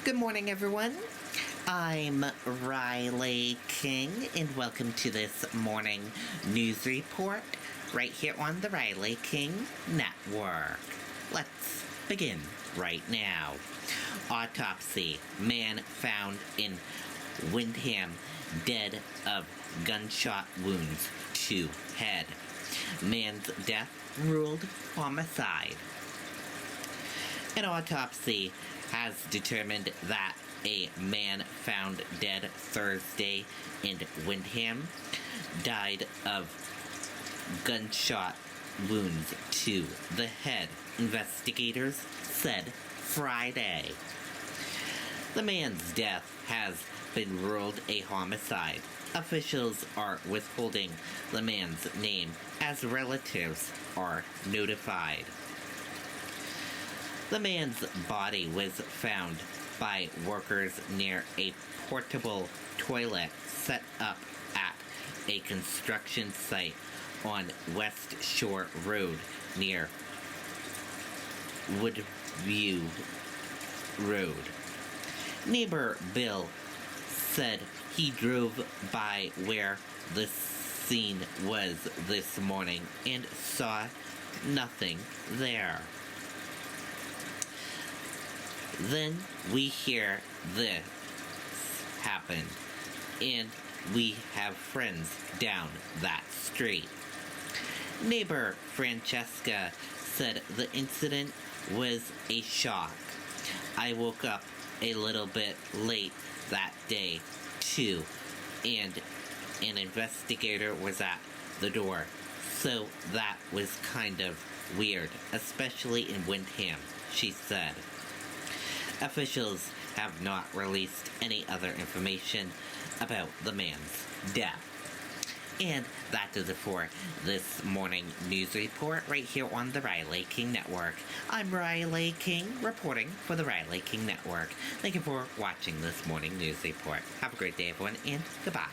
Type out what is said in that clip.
Good morning, everyone. I'm Riley King, and welcome to this morning news report right here on the Riley King Network. Let's begin right now. Autopsy. Man found in Windham dead of gunshot wounds to head. Man's death ruled homicide. An autopsy has determined that a man found dead Thursday in Windham died of gunshot wounds to the head, investigators said Friday. The man's death has been ruled a homicide. Officials are withholding the man's name as relatives are notified. The man's body was found by workers near a portable toilet set up at a construction site on West Shore Road near Woodview Road. Neighbor Bill said he drove by where the scene was this morning and saw nothing there. Then we hear this happen, and we have friends down that street. Neighbor Francesca said the incident was a shock. I woke up a little bit late that day, too, and an investigator was at the door, so that was kind of weird, especially in Windham, she said. Officials have not released any other information about the man's death. And that does it for this morning news report right here on the Riley King Network. I'm Riley King, reporting for the Riley King Network. Thank you for watching this morning news report. Have a great day, everyone, and goodbye.